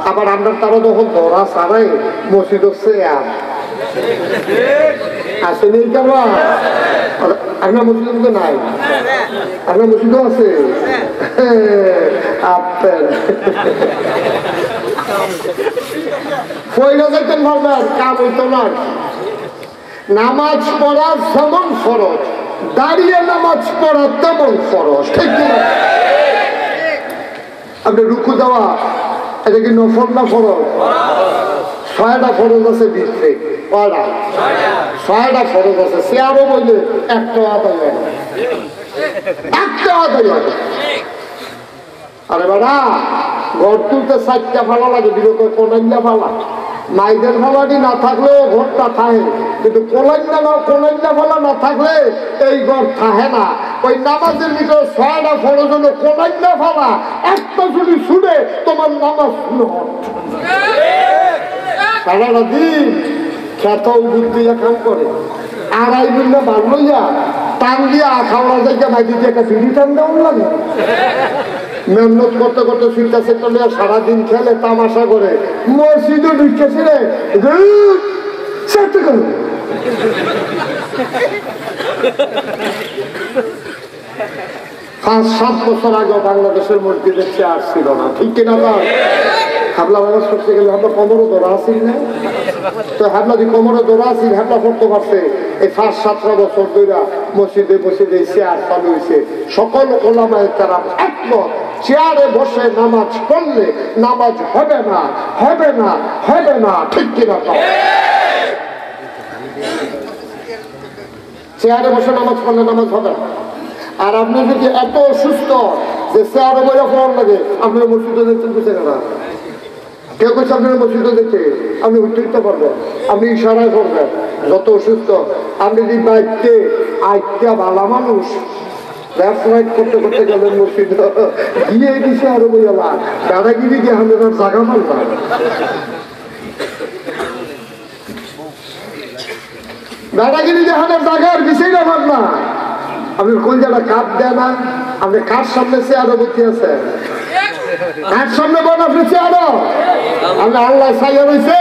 আবার আমরা তারা যখন ধরা ছাড়াই মসজিদ হচ্ছে আসেনি কেন আপনার মসজিদ তো নাই, আপনার মসজিদও আছে আপনার যাইতেন ভাববেন কাম হইতো না। নামাজ পড়া যেমন ফরজ, দাঁড়িয়ে নামাজ পড়া তেমন ফরজ, ঠিক কিনা? আপনি রুকু দেওয়া এটা কি নফল না ফরজ? 6টা ফরজ আছে ভিতরে, কয়টা? 6টা ফরজ আছে। চেয়ারও বললে একটা আদায় হয়, একটা আদায় হয়। আরে বাড়া ঘর তুলতে 4টা ফালা লাগে, বিরত কোনাইয়া ফালা। মাইদের ফালাটি না থাকলেও ঘরটা থাকে, কিন্তু কোনাইয়া ফালা না থাকলে এই ঘর থাকে না। ওই নামাজের ভিতরে 6টা ফরজ হলো কোনাইয়া ফালা, একটা যদি শুনে তোমার নামাজ শুনে সারাটা দিন খ্যাত বুদ্ধি কাম করে। আড়াই মিল্লা বার লইয়া টান দিয়া খাওয়া জায়গা মাইদি দিয়ে একটা বিড়ি টান দেওয়ার লাগে। মেহনত করতে করতে ফিরটা সেটা নিয়ে সারাদিন খেলে তামাশা করে মসজিদে ঢুকেছে রে 5-7 বছর আগে বাংলাদেশের মসজিদে চেয়ার ছিল না, ঠিক কিনা? তার হাবলা নামাজ করতে গেলে আমরা কোমরে ধরা আছি না, তো হাবলা যে কোমরে ধরা আছি হাবলা পড়তে পারছে। এই 5-7 বছর ধরে মসজিদে মসজিদে চেয়ার চালু হয়েছে। সকল ওলামায়ে কেরাম একমত, চেয়ারে বসে নামাজ পড়লে নামাজ হবে না, হবে না, হবে না, ঠিক কিনা? চেয়ারে বসে নামাজ পড়লে নামাজ হবে না। আর আপনি যদি এত অসুস্থ যে চেয়ারে বসে পড়ার লাগে, আপনি মসজিদে দেখছেন বুঝে না, কেউ কেউ আপনার মসজিদে দেখে আপনি উত্তরিত করবেন, আপনি ইশারায় করবেন। যত অসুস্থ আপনি যদি বাইকতে আইটা ভালো মানুষ করতে করতে গেলেন মসজিদ গিয়ে দিছে আরো বইলা দাদাগিরি দিয়ে আমাদের জায়গা মারবা। দাদাগিরি দেখানোর জায়গার বিষয়টা ভাব না। আপনি কোন জায়গায় কাপ দেয় না, আপনি কার সামনে সে আরো বসে আছে, কার সামনে বন আপনি আরো আমরা আল্লাহ সাইয়া রয়েছে,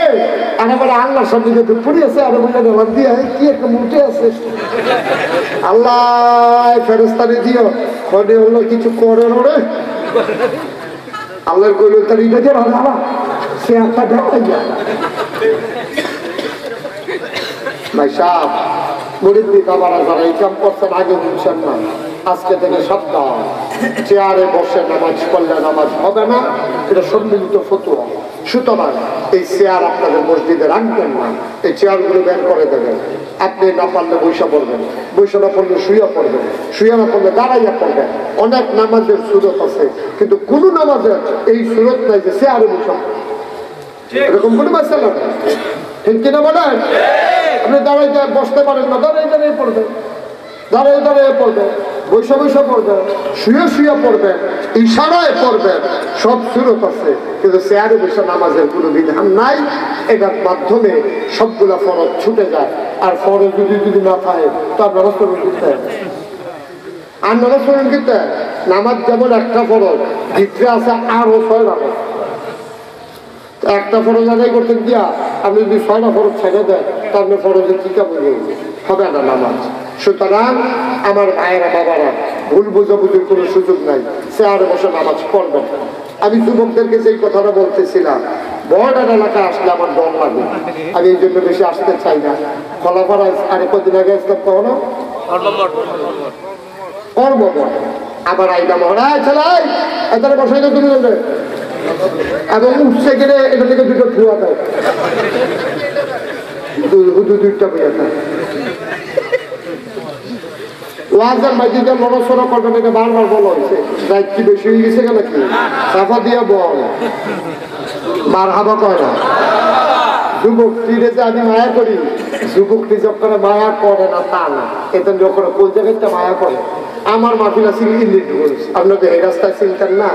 আর আমার আল্লাহর সামনে যে পড়ে আছে আরো বলে গেলাম দিয়ে কি একটা মুঠে আছে। আল্লাহ ফেরেস্তানি দিও খনে হলো কিছু করে ওরে আল্লাহর কইল তার ইটা দিয়ে ভালো সে একটা দেখাই যায়। ভাই সাহেব মুরিদ্দি বাবারা যারা এই কাম করছেন আগে বুঝছেন না, আজকে থেকে সপ্তাহ চেয়ারে বসে নামাজ পড়লে নামাজ হবে না, এটা সম্মিলিত ফতোয়া। সুতরাং এই চেয়ার আপনাদের মসজিদে রাখবেন না, এই চেয়ারগুলো বের করে দেবেন। আপনি না পারলে বৈশা পড়বেন, বৈশা না পড়লে শুয়া পড়বেন, শুয়া না পড়লে দাঁড়াইয়া পড়বেন। অনেক নামাজের সুরত আছে, কিন্তু কোন নামাজের এই সুরত নাই যে চেয়ারে বসা, এরকম কোনো মাসালা না, ঠিক কিনা বলেন? আপনি দাঁড়াই বসতে পারেন না, দাঁড়াই দাঁড়িয়ে পড়বেন, দাঁড়িয়ে দাঁড়িয়ে পড়বেন, বৈশা বৈশা পড়বেন, শুয়ে শুয়ে পড়বেন, ইশারায় পড়বেন, সব সুরত আছে। কিন্তু চেয়ারে বসে নামাজের কোনো বিধান নাই। এটার মাধ্যমে সবগুলা ফরজ ছুটে যায়। আর ফরজ যদি না থাকে তো আপনারা চলুন কিনতে, আর নামাজ চলুন কিনতে। নামাজ যেমন একটা ফরজ, ভিতরে আছে আরো 6 নামাজ। একটা ফরজ আদায় করতে গিয়া আপনি যদি 6টা ফরজ ছেড়ে দেন তাহলে ফরজে কি কামড় হবে না নামাজ। সুতরাং আমার ভাইয়েরা বাবারা ভুল বোঝাবুঝির কোনো সুযোগ নাই, চেয়ারে বসে নামাজ পড়বেন। আমি যুবকদেরকে যেই কথাটা বলতেছিলাম, বর্ডার এলাকা আসলে আমার ডর লাগে, আমি এই জন্য বেশি আসতে চাই না। খোলাপাড়া আরে কদিন আগে আসলাম কখনো কর্মবর, আবার আইডা মহারাজ চালাই এদের বসাই না তুমি বলবে, এবং উঠছে গেলে এটা থেকে দুটো ধোয়া দেয়, দুইটা পেয়ে যায়। ওয়াজের মাঝিতে লড়াচড়া করবেন, এটা বারবার বলা হয়েছে। দায়িত্ব বেশি হয়ে গেছে কেন কি সাফা দিয়া বল মার হাবা কয় না। যুবকটিরে যে আমি মায়া করি, যুবকটি যখন মায়া করে না তা না, এটা যখন কোন জায়গাটা মায়া করে। আমার মাফিল আছে ইলিটগঞ্জ, আপনাকে এই রাস্তায় চিনতেন না,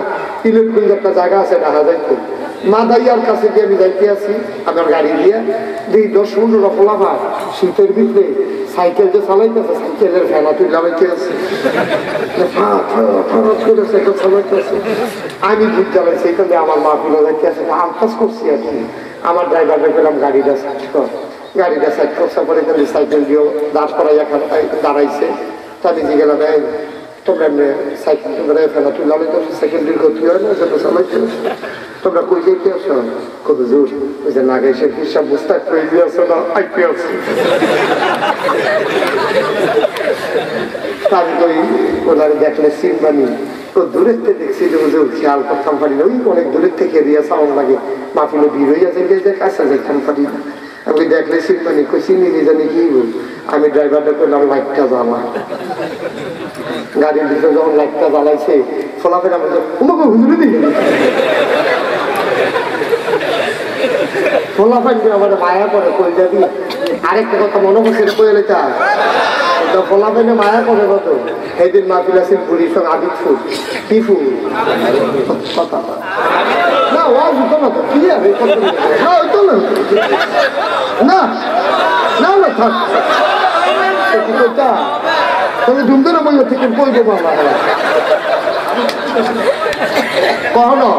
ইলিটগঞ্জ একটা জায়গা আছে ঢাকা যাইতে, মাদাইয়ার কাছে গিয়ে আমি যাইতে আছি আমার গাড়ি দিয়ে, 10-15 ফলাফা শীতের ভিতরে সাইকেল যে চালাইতেছে সাইকেলের ফেনা তুই লাগাইতে আছে সাইকেল চালাইতেছে আমি ভূত জ্বালাইছি এখানে আমার মা পিলো যাইতে আছে আলকাজ করছি আর কি আমার ড্রাইভারকে পেলাম গাড়িটা সাইড কর গাড়িটা সাইড করছে পরে এখানে সাইকেল দিয়েও দাঁড় করাই দাঁড়াইছে তা নিজে গেলাম তোমরা এমনি সাইকেল তোমরা ফেলা তুই লাগাইতে আসো সাইকেল দিয়ে ক্ষতি হয় না যেটা চালাইতে তোমরা কই যাইতে আসো কত জোর ওই যে নাগাইছে হিসাব বুঝতে তৈরি আসো না আইতে আসো আমি তো ওনারে দেখলে সিনবানি তো দূরের থেকে দেখছি যে বুঝে খেয়াল করতাম পারি না ওই অনেক দূরের থেকে এরিয়া সাউন্ড লাগে মাফিলে ভিড় হইয়া যে কাছে যাইতাম পারি না আমি দেখলে সিনবানি কই চিনি জানি কি বল আমি ড্রাইভারটা করলাম লাইটটা জ্বালা গাড়ির ভিতরে যখন লাইটটা জ্বালাইছে ফলাফের আমাকে তোমাকে হুজুরে দিই ফলাফেন আমার মায়া করে কই যাবি আরেকটা কথা মনে করছে কইলে তা ফলাফেনে মায়া করে কত সেদিন মাহফিল আছিল বুড়ির সঙ্গে আবিদ ফুল কি ফুল কথা না ওয়াজ হতো না তো কি আর না হইতো না না না না থাক তবে ধুমধুরে বললে থেকে কই দেবো আমার কখনো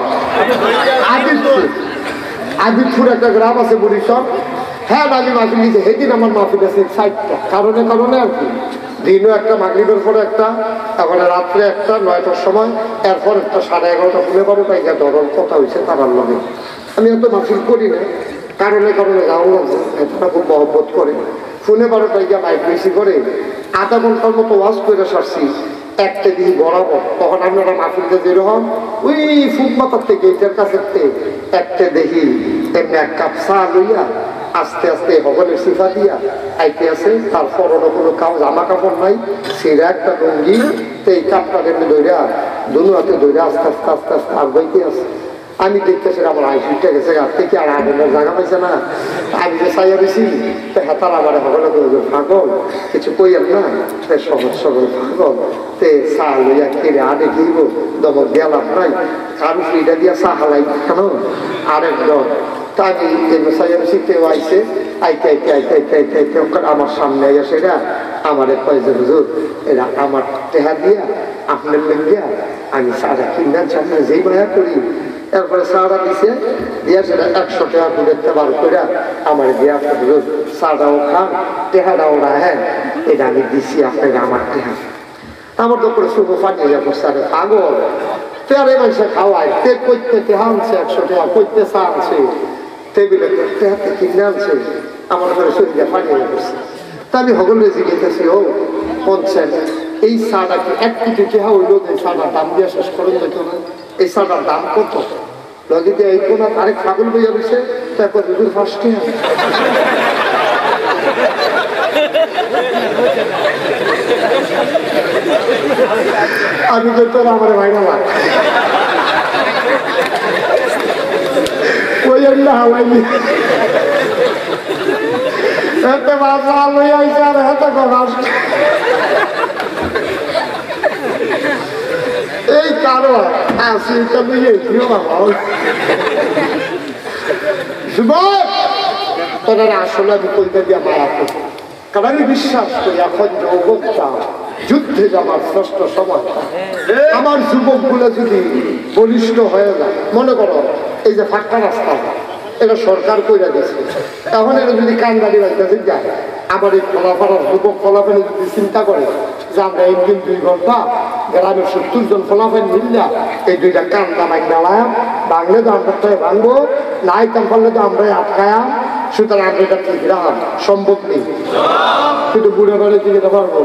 আদিতপুর একটা গ্রাম আছে বরিশাল হ্যাঁ আমি মাহফিল দিয়েছি সেদিন আমার মাহফিল আছে সাইডটা কারণে কারণে আর কি দিনও একটা মাগরিবের পরে একটা তারপরে রাত্রে একটা 9টার সময় এরপর একটা 11:30 12:30 গিয়ে ধরন কথা হয়েছে তারার লগে আমি এত মাহফিল করি না কারণে কারণে যাওয়া লাগছে এতটা খুব মহব্বত করে 12:30 গিয়ে মাইক বেশি করে আধা ঘন্টার মতো ওয়াজ করে সারছি একটা দিন বরাবর তখন আপনারা মাহফিলটা যেরকম ওই ফুটমাথার থেকে এটার কাছে একটা দেখি এমনি এক কাপ চা লইয়া আস্তে আস্তে ভগবানের সিফা দিয়া আইতে আছে তার পরনো কোনো জামা কাপড় নাই সেরা একটা লুঙ্গি এই কাপটা এমনি দৌড়া দুনু হাতে দৌড়া আস্তে আস্তে আস্তে আস্তে আগাইতে আছে আমি দেখতেছি আমার আইসিটা গেছে গাছ থেকে আর আগুনের জায়গা পাইছে না আমি যে চাইয়া দিছি হেতার আমার ভগবান পাগল কিছু কইয়াম না সহজ সবল পাগল তে চা লইয়া খেলে আডে খেইব দমক দিয়া লাভ নাই কারু ফ্রিটা দিয়া চা হালাই কেন আরেকজন তা আমি চাইয়া কেউ আইসে আইতে আইতে আইতে আইতে আইতে আইতে আমার সামনে আইয়া সেটা আমার কয়েছে হুজুর এরা আমার টেহা দিয়া আপনার লেঙ্গিয়া আমি চাটা কিনা চাটা যেই মায়া করি এরপরে চাটা দিছে দিয়া সেটা 100 টাকা দূরেতে বার করে আমার দিয়া হুজুর চাটাও খান টেহাটাও না হ্যাঁ এটা আমি দিছি আপনাকে আমার টেহা আমার তো করে শুভ পানি হইয়া করছে আরে পাগল তেরে মানুষে খাওয়ায় তে কইতে টেহা আনছে 100 টাকা কইতে চা আনছে টেবিলে টেহাতে কিনে আনছে আমার করে শরীরে পানি হইয়া করছে তা আমি হগলে জিজ্ঞেসি ও বলছেন এই চাটা কি 1 কোটি টাকা হইলো যে চাটার দাম দিয়ে শেষ করে যেত না এই চাটার দাম কত লগিতে এই কোন আরেক ছাগল বইয়া রয়েছে তারপর দুধুর ফার্স্টে আমি তো তোর আমার ভাইরা মা ওই না হাওয়াইনি এতে বাসা লইয়া আইছে আর হাতে ফার্স্ট এই কারণ আসি তবে তোরা আসলে আমি কইতে দিয়া মায়া করি কারণ আমি বিশ্বাস করি এখন যৌবকটা যুদ্ধে যাবার শ্রেষ্ঠ সময় আমার যুবক গুলো যদি বলিষ্ঠ হয়ে যায় মনে করো এই যে ফাঁকা রাস্তা এটা সরকার কইরা দিয়েছে এখন এটা যদি কান্দারি রাখতে যায় আমার এই ফলাফল যুবক ফলাফলে যদি চিন্তা করে যে আমরা একদিন 2 ঘন্টা গ্রামের 70 জন ফলাফল মিললা এই দুইটা কান্দা মাইক নালাম বাংলে তো আমরা ভাঙবো নাই কাম করলে তো আমরা আটকায়াম সুতরাং আমরা এটা ঠিক রাখাম সম্ভব নেই কিন্তু বুড়ো বাড়িতে যেতে পারবো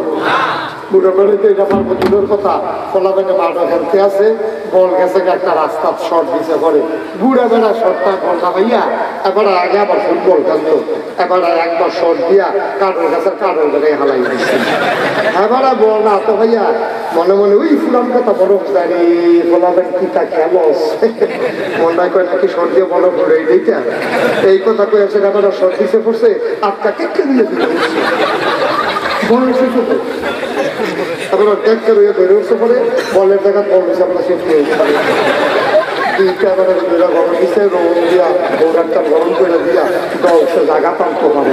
বুড়ো বাড়িতে এটা পারবো দূরের কথা ফলাফলে মাঠে খেলতে আছে বল গেছে একটা রাস্তা শর্ট দিছে করে বুড়া বেড়া শর্টটা ঘন্টা ভাইয়া এবার আগে আবার ফুটবল খেলতো এবার একবার শর্ট দিয়া কাঠের গাছের কাঠের গাড়ি হালাই দিচ্ছে এবার বল না তো ভাইয়া মনে মনে ওই ফুলাম কথা বরফ জানি ফলাফেন কিতা খেলস মনে করে নাকি শর্ট দিয়ে বরফ ঘুরে দিতে এই কথা কয়েছে এবার শর্ট দিছে পড়ছে আটকা কেটে দিয়ে দিল বল এসেছে তো আপনারা দেখতে রয়ে ধরে উঠতে পারে বলের জায়গা বল দিচ্ছে আমরা শেষ হয়ে গরম দিচ্ছে রোদ দিয়া গরম করে দিয়া জায়গা টানতে পারে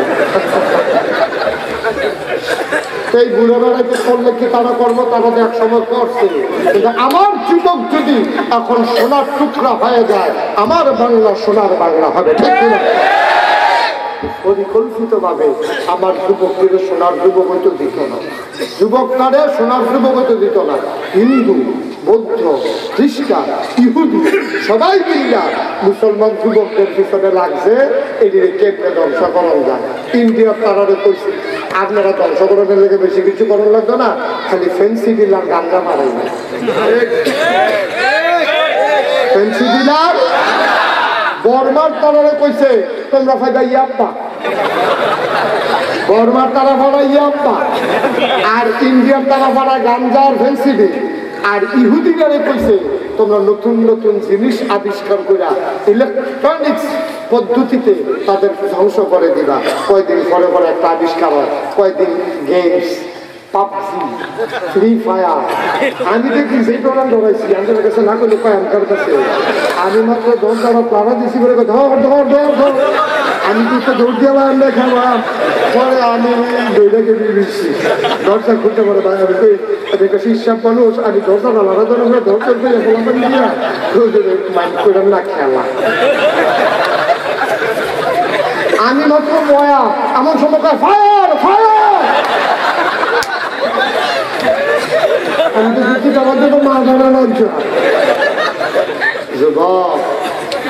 এই বুড়ো বেড়াকে করলে কি তারা করবো, তারা তো এক সময় করছে। কিন্তু আমার যুবক যদি এখন সোনার টুকরা হয়ে যায়, আমার বাংলা সোনার বাংলা হবে, ঠিক কিনা? পরিকল্পিত ভাবে আমার যুবকদের সোনার যুবক হইতে দিত না, যুবক তারে সোনার যুবক হইতে দিত না। হিন্দু, বৌদ্ধ, খ্রিস্টান, ইহুদি সবাই মিলিয়া মুসলমান যুবকদের পিছনে লাগছে এদিকে কেমনে ধ্বংস করানো যায়। ইন্ডিয়ার তারারে কইছি আপনারা ধ্বংস করানোর লেগে বেশি কিছু করার লাগতো না, খালি ফেন্সি ডিলার গাঞ্জা মারাই না, ফেন্সি ডিলার। বর্মার তারারে কইছে তোমরা ফায়দা ইয়াপ্পা, বর্মার তারা ফাড়া ইয়াপ্পা, আর ইন্ডিয়ার তারা ফাড়া গাঞ্জা আর ফেন্সি ডিল। আর ইহুদিগারে কইছে তোমরা নতুন নতুন জিনিস আবিষ্কার করা ইলেকট্রনিক্স পদ্ধতিতে তাদের ধ্বংস করে দিবা। কয়দিন পরে পরে একটা আবিষ্কার হয়, কয়দিন গেমস, পাবজি, ফ্রি ফায়ার। আমি দেখি সেই প্রোগ্রাম ধরাইছি, আমাদের কাছে না করলে কয় আমার কাছে আমি মাত্র 10 টাকা প্লারা দিছি বলে ধর ধর ধর ধর, আমি তো দৌড় দিয়ে আমরা খেলাম। পরে আমি দৌড়াকে দিয়ে দিচ্ছি, দরজা খুলতে পারে ভাই, আমি একটা শিষ্যাপ মানুষ, আমি দরজা লাড়া ধরে দরজা দিয়ে মাইন্ড করলাম না খেলা। আমি মাত্র ময়া, আমার সময় ফায়ার ফায়ার, আমি তো দেখছি আমার জন্য মা জানানোর যুবক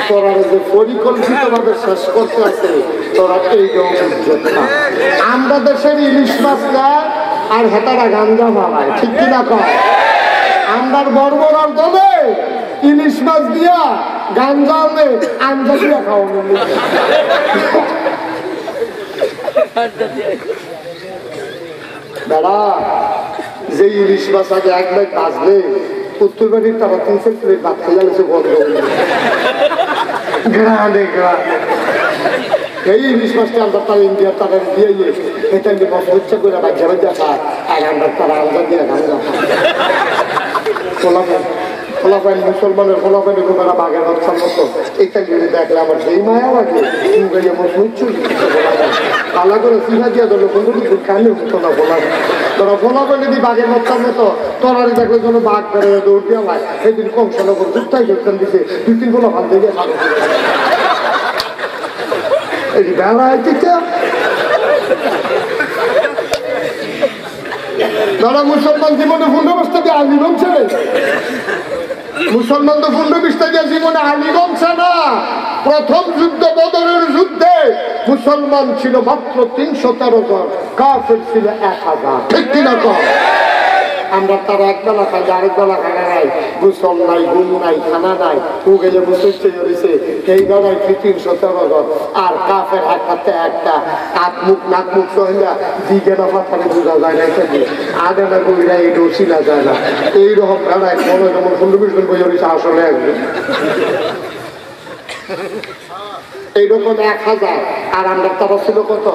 তোরা যে পরিকল্পিত ভাবে শেষ করতে আছে তোরা এই না। আমরা দেশের ইলিশ মাছ নেয় আর হেতারা গাঞ্জা মালায়, ঠিক কিনা কয়? আমরার বর্বরার দলে ইলিশ মাছ দিয়া গাঞ্জা আনে আঞ্জা দিয়া খাওয়ানো। বেড়া যে ইলিশ মাছ আগে এক ব্যাগ বাঁচবে উত্তর বাড়ির তারা 3 প্লেট ভাত খেয়ে গেছে বন্ধ। এই ইলিশ মাছটা আমরা তারা ইন্ডিয়ার তারা দিয়ে এটা বস হচ্ছে করে বাচ্চা বাচ্চা খায়, আর আমরা তারা আলাদা দিয়ে গাঞ্জা খায়। ফলাফাইন মুসলমানের ফলাফাইন ঘুমারা বাঘের বাচ্চার মতো এটা যদি দেখলে আমার সেই মায়া লাগে আমার হচ্ছে পালা করে সিনা দিয়া ধরলো বন্ধু কিন্তু কানে হতো না বলা। তোরা ফলাফাইন যদি বাঘের বাচ্চার মতো তোরারে দেখলে যেন বাঘ বেড়ে দৌড় দিয়ে হয়, সেদিন কংসনগর যুক্তাই যোগদান দিছে 2-3 বলা ভালো দিয়ে এই বেড়ায় তারা মুসলমান জীবনে 15 বছর দিয়ে আলী বলছে, মুসলমান তো 15 বছর দিয়ে জীবনে আলী বলছে না। প্রথম যুদ্ধ বদরের যুদ্ধে মুসলমান ছিল মাত্র 313 জন, কাফের ছিল 1000, ঠিক কিনা কম? আমরা তারা একবেলা খাই, আরেক বেলা খানা নাই, গোসল নাই, ঘুম নাই, খানা নাই, গেলে মুসলছে হয়েছে এই বেলায় 313 জন। আর কাফের হাতে একটা হাত মুখ নাক মুখ সহিলা দিকে না পাথারে বোঝা যায় না, আগে না গভীরা এই ডোসিলা যায় না। এইরকম বেলায় মনে যেমন 15 জন বই হয়েছে আসলে একজন এইরকম 1000। আর আমরা তারা ছিল কত?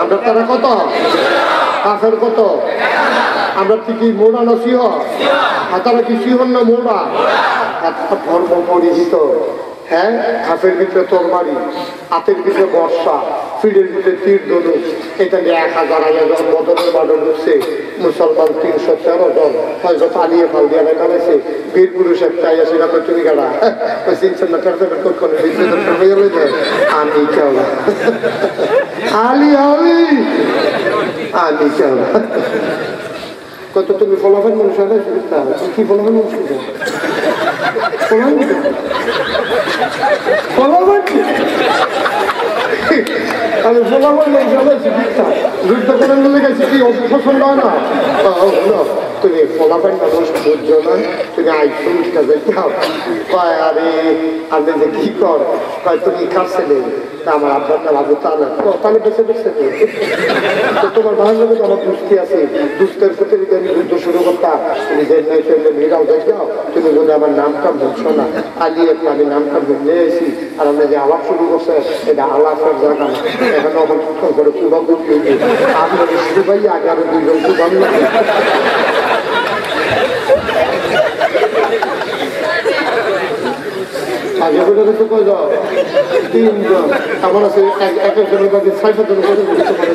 আমরা তারা কত? কাফের কত? আমরা কি মোড়া না সিহ? তারা কি সিহন না মোড়া? একটা ধর্ম পরিচিত, হ্যাঁ, হাতের ভিতরে তরবারি, হাতের ভিতরে বর্ষা, ফিরের ভিতরে তীর ধনুক। এটা নিয়ে 1000 আগে যখন বদরের মাঠে ঢুকছে মুসলমান 313 জন, হয়তো পালিয়ে ফাল দিয়ে কাটাইছে। বীর পুরুষ একটা আসে না তুমি গাড়া চিনছেন না, আমি কেউ না আলি আলি আমি কেউ না। কত তুমি ফলাফল মানুষ কি ফলাফল মানুষ আমি ফলাফল মানুষ যুদ্ধ করার মধ্যে গেছি কি অপছন্দ হয় না। তুমি ফলাফল মানুষ বুঝছো না, তুমি আইফোন কয় আরে আপনি যে কি কর, কয় তুমি কাছে নেই আমার আপনার লাগু তাহলে বেছে বেছে তোমার ভালো লাগে তো আমার দুষ্টি আছে, দুষ্টের প্রতি যদি আমি যুদ্ধ শুরু করতাম তুমি যে মেয়েরাও যাও, তুমি যদি আমার নামটা বুঝছো না, আলিয়ে আমি নামটা বুঝলে এসি আর আমরা যে আলাপ শুরু করছে এটা আলাপের জায়গা না। এখানে আমার করে কুবা বুঝলি আপনার শুরু পাই আগে আরো 2 জন কুবান বাজে করে দিতে কয়জন? 3 জন। আমার আছে একজনের কাছে 6-7 জন করে দিতে পারে।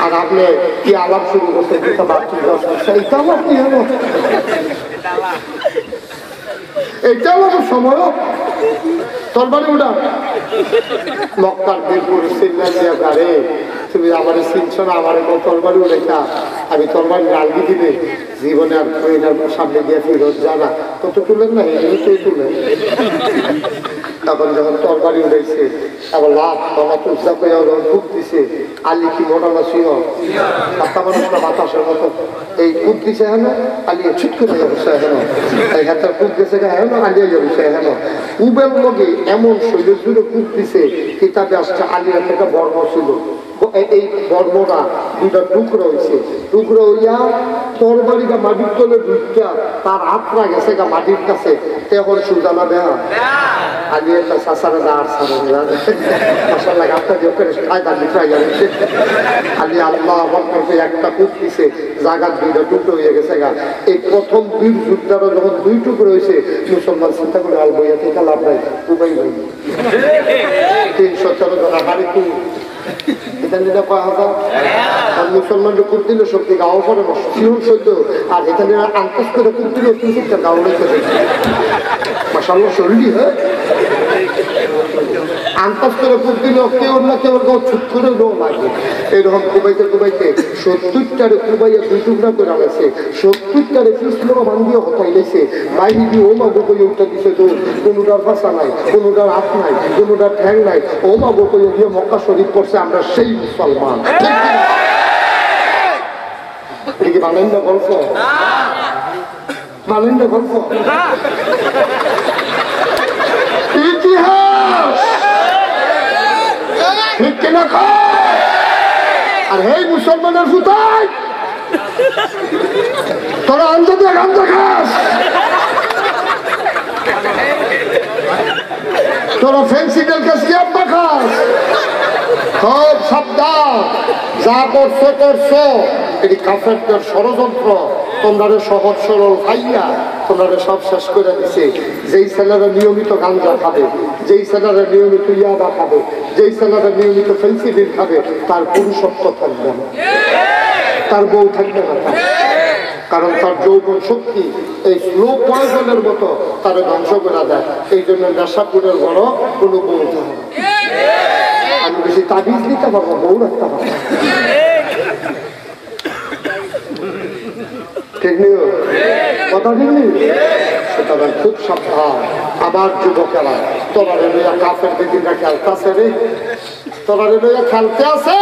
আর আপনি কি আলাপ শুরু করছেন? এইটা আমার কি হলো? এইটা আমার সময় তরবারি উঠা মক্কার বীরপুর সিগন্যাল দিয়া গাড়ে তুমি আমার চিনছ না, আমার তরবারি উঠেছা, আমি তরবারি রাখবি দিবে জীবনে আর সামনে দিয়ে ফিরত জানা কত তুলেন না এমনিতেই তুলেন। তখন যখন তরবারি উঠেছে আবার লাভ তুলসা পেয়ে খুব দিছে আলি কি মোটানো ছিল বাতাসের মতো এই কূপ দিছে হেন আলিয়ে ছুট করে যাচ্ছে হেন এই হাতের কূপ গেছে হেন আলিয়ে যাচ্ছে হেন কূপের লগে এমন শরীর জুড়ে কূপ দিছে কিতাবে আসছে আলিয়া থেকে বর্ম ছিল। এই বর্মরা 2টা টুকরো হয়েছে, টুকরো হইয়া তরবারিটা মাটির তলে ঢুকিয়া তার আত্রা গেছে গা মাটির কাছে তখন সুজানা দেয়া আলি একটা শাসারে যা আর সারে মশাল্লা গাছটা দিয়ে খায় তার লিখাই যাচ্ছে আলি আল্লাহ আমার করতে একটা কূপ দিছে জায়গার 2টা টুকরো হয়ে গেছে গা। এই প্রথম বীর যুদ্ধারা যখন 2 টুকরো হয়েছে মুসলমান চিন্তা করে আল বইয়া থেকে লাভ নাই উপায় নেই 314 জন হারি কু মুসলমানকে কূপ দিলে সত্যি গাও পরে শিহন সহ্য আর এখানে আন্তস করে কূপ দিলে তিনটা গাও লেগে মাসাল্লাহ শরীরই হ্যাঁ আন্তস করে কূপ দিলে কেউ না কেউ গাও ছুট করে লো লাগে। এরকম কুবাইতে কুবাইতে 70টারে কুবাইয়া 2 টুকরা করে আনেছে 70টারে কৃষ্ণরা মান দিয়ে হতাই লেছে বাইরে দিয়ে ও মা গোপয়ে উঠে দিছে দৌড় কোনোটার ভাষা নাই কোনোটার হাত নাই কোনোটার ঠ্যাং নাই ও মা গোপয়ে দিয়ে মক্কা শরীফ করছে আমরা সেই মুসলমান। এটা কি বানাইন না গল্প? বানাইন না গল্প ইতিহাস ঠিক কিনা আর এই মুসলমানের ফুটাই তোরা আন্তর্জাতিক গান্ধা খাস তোরা ফেন্সিডেল কাছে আব্বা খাস সব সাবধান যা করছো করছো এটি কাফেরদের ষড়যন্ত্র তোমরা সহজ সরল খাইয়া তোমরা সব শেষ করে দিছে। যেই ছেলেরা নিয়মিত গাঞ্জা খাবে যেই ছেলেরা নিয়মিত ইয়াবা খাবে যেই ছেলেরা নিয়মিত ফেন্সিডিল খাবে তার পুরুষত্ব থাকবে না তার বউ থাকবে না কারণ তার যৌবন শক্তি এই স্লো পয়জনের মতো তারা ধ্বংস করে দেয়। এই জন্য নেশাপুরের বড় কোনো বউ থাকে আমি বেশি তাবিজ নিতে পারবো বউ রাখতে পারবো ঠিক নেই কথা ঠিক নেই সুতরাং খুব সাবধান। আমার যুবকেরা তোরা লইয়া কাফের বেদিনরা খেলতেছে রে তোরা লইয়া খেলতে আছে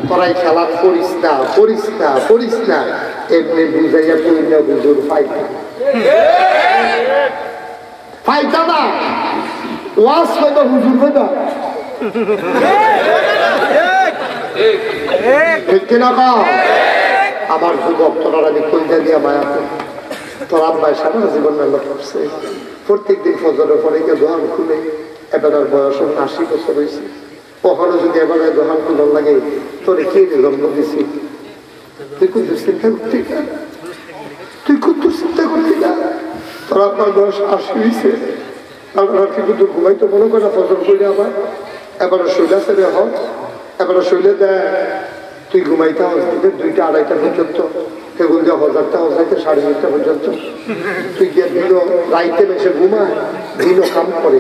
তোরাই খেলা করিস না করিস না করিস না এমনি বুঝাইয়া তুই না বুঝুর ফাইটা ফাইটা না ওয়াজ হইবা হুজুর হইবা ঠিক কিনা কা আমার যুবক তোরা আমি কইটা দিয়া মায়া তোর আব্বাই সারা জীবন মেলা করছে প্রত্যেক দিন ফজরের পরে গিয়ে দোকান খুলে এবার বয়স 80 বছর হয়েছে ওখানে যদি এবার দোকান খুলার লাগে তোরে কে জন্ম দিছি তুই খুব চিন্তা করতি না তুই খুব চিন্তা করতি না তোর আব্বার বয়স 80 হয়েছে আপনারা কি কিন্তু ঘুমাইতো মনে করে না ফজর করলে আবার এবার শৈলা ছেড়ে হোক এবার শৈলে দেয় তুই ঘুমাইতে হবে 2টা 2:30 পর্যন্ত সেগুলো দিয়ে হজারটা হজাইতে 9:30 পর্যন্ত তুই গিয়ে দিন রাইতে বেশে ঘুমায় দিনও কাম করে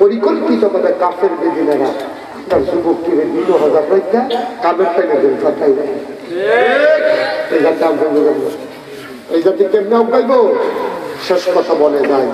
পরিকল্পিত ভাবে কাফের বেদিনেরা তার যুবক কিনে দিন হজার রাইতে কামের টাইমে দিন ফাটাই এই জাতি আমরা এই জাতি কেমনে গাইব শেষ কথা বলে যায়।